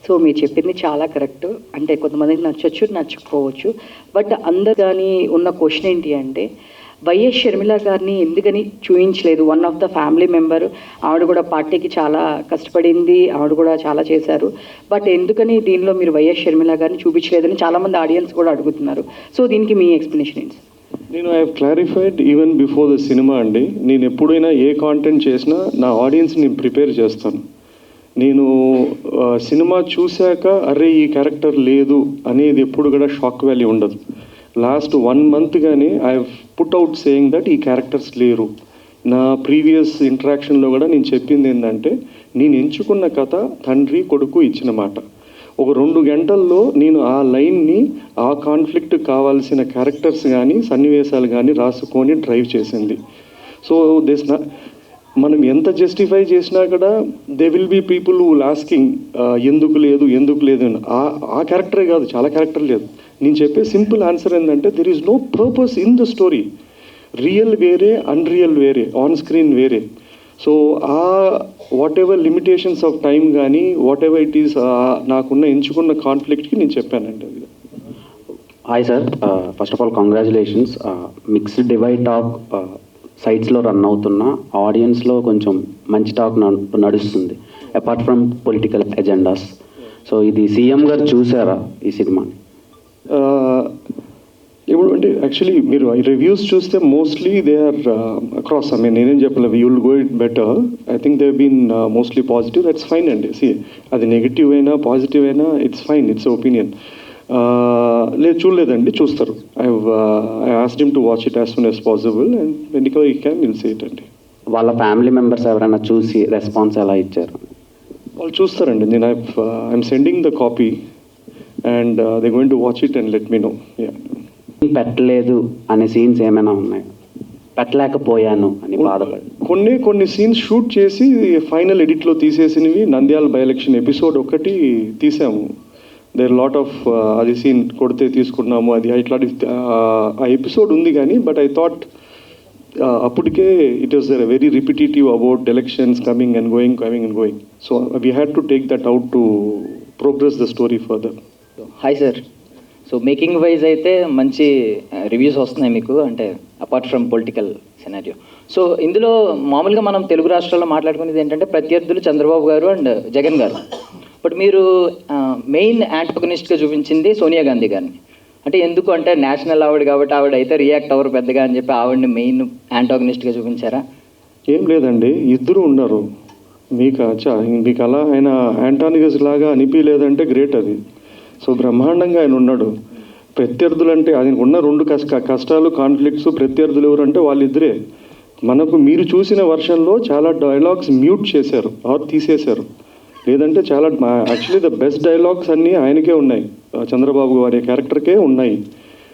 So మీరు చెప్పింది చాలా కరెక్ట్. అంటే కొంతమందికి నచ్చచ్చు, నచ్చకపోవచ్చు. బట్ అందరు కానీ ఉన్న క్వశ్చన్ ఏంటి అంటే, వైఎస్ షర్మిల గారిని ఎందుకని చూయించలేదు? One of the family member, ఆవిడ కూడా పార్టీకి చాలా కష్టపడింది, ఆవిడ కూడా చాలా చేశారు. బట్ ఎందుకని దీనిలో మీరు వైఎస్ షర్మిల గారిని చూపించలేదని చాలామంది ఆడియన్స్ కూడా అడుగుతున్నారు. సో దీనికి మీ ఎక్స్ప్లెనేషన్ ఏంటి? నేను I have clarified even before the cinema అండి. నేను ఎప్పుడైనా ఏ కాంటెంట్ చేసినా నా ఆడియన్స్ని నేను ప్రిపేర్ చేస్తాను. నేను సినిమా చూశాక అరే ఈ క్యారెక్టర్ లేదు అనేది ఎప్పుడు కూడా షాక్ వాల్యూ ఉండదు. లాస్ట్ 1 month కానీ I have put out saying that ఈ క్యారెక్టర్స్ లేరు. నా ప్రీవియస్ ఇంటరాక్షన్లో కూడా నేను చెప్పింది ఏంటంటే, నేను ఎంచుకున్న కథ తండ్రి కొడుకు ఇచ్చిన మాట. ఒక 2 గంటల్లో నేను ఆ లైన్ని, ఆ కాన్ఫ్లిక్ట్ కావాల్సిన క్యారెక్టర్స్ కానీ సన్నివేశాలు కానీ రాసుకొని డ్రైవ్ చేసింది. సో మనం ఎంత జస్టిఫై చేసినా కూడా they will be people who asking ఎందుకు లేదు అని. ఆ క్యారెక్టరే కాదు, చాలా క్యారెక్టర్ లేదు. నేను చెప్పే సింపుల్ ఆన్సర్ ఏంటంటే, there is no purpose in the story. Real వేరే, అన్రియల్ వేరే, ఆన్ స్క్రీన్ వేరే. So uh whatever limitations of time కానీ వాట్ ఎవర్ ఇట్ ఈస్, నాకున్న ఎంచుకున్న కాన్ఫ్లిక్ట్కి నేను చెప్పానండి అది. Hi sir, first of all congratulations. Mixed divide talk సైట్స్లో రన్ అవుతున్న ఆడియన్స్లో కొంచెం మంచి టాక్ నడుస్తుంది, apart from political agendas. So ఇది సీఎం గారు చూసారా ఈ సినిమాని? ఇప్పుడు అంటే యాక్చువల్లీ మీరు రివ్యూస్ చూస్తే mostly they are across. I mean నేనేం చెప్పలేదు, you will go it better. I think they been mostly positive. That's fine అండి. సి అది నెగిటివ్ అయినా పాజిటివ్ అయినా ఇట్స్ ఫైన్, ఇట్స్ ఒపీనియన్. లేదు చూడలేదండి, చూస్తారు. I asked him to watch it as soon as possible and when you can will see it అండి. వాళ్ళ family members ఎవరైనా చూసి రెస్పాన్స్ ఎలా ఇచ్చారు? వాళ్ళు చూస్తారండి. నేను I'm sending the copy and they going to watch it and let me know. పెట్టలేదు అనే సీన్స్ ఏమైనా ఉన్నాయి? పెట్టలేకపోయాను అని బాధపడి కొన్ని సీన్స్ షూట్ చేసి ఫైనల్ ఎడిట్లో తీసేసినవి. నంద్యాల బై ఎలక్షన్ ఎపిసోడ్ ఒకటి తీసాము. దేర్ లాట్ ఆఫ్ అది సీన్ కొడితే తీసుకున్నాము, అది ఇట్లాంటి ఆ ఎపిసోడ్ ఉంది కానీ, బట్ ఐ థాట్ అప్పటికే it was very repetitive about elections coming and going. So we had to take that out to progress the story further. Hi sir, so making wise అయితే మంచి రివ్యూస్ వస్తున్నాయి మీకు, అంటే apart from political scenario. So ఇందులో మామూలుగా మనం తెలుగు రాష్ట్రాల్లో మాట్లాడుకునేది ఏంటంటే ప్రత్యర్థులు చంద్రబాబు గారు అండ్ జగన్ గారు. బట్ మీరు మెయిన్ యాంటగనిస్ట్గా చూపించింది సోనియా గాంధీ గారిని. అంటే ఎందుకు అంటే నేషనల్ ఆవిడ కాబట్టి ఆవిడ అయితే రియాక్ట్ అవ్వరు పెద్దగా అని చెప్పి ఆవిడని మెయిన్ యాంటగనిస్ట్గా చూపించారా? ఏం లేదండి, ఇద్దరు ఉన్నారు. మీకు అలా ఆయన యాంటానిగస్ లాగా అనిపించలేదంటే గ్రేట్ అది. సో బ్రహ్మాండంగా ఆయన ఉన్నాడు. ప్రత్యర్థులు అంటే ఆయన ఉన్న 2 కష్టాలు, కాన్ఫ్లిక్ట్స్. ప్రత్యర్థులు ఎవరు అంటే వాళ్ళిద్దరే. మనకు మీరు చూసిన వర్షన్లో చాలా డైలాగ్స్ మ్యూట్ చేశారు ఆర్ తీసేశారు. లేదంటే చాలా యాక్చువల్లీ ద బెస్ట్ డైలాగ్స్ అన్నీ ఆయనకే ఉన్నాయి, చంద్రబాబు గారి క్యారెక్టర్కే ఉన్నాయి.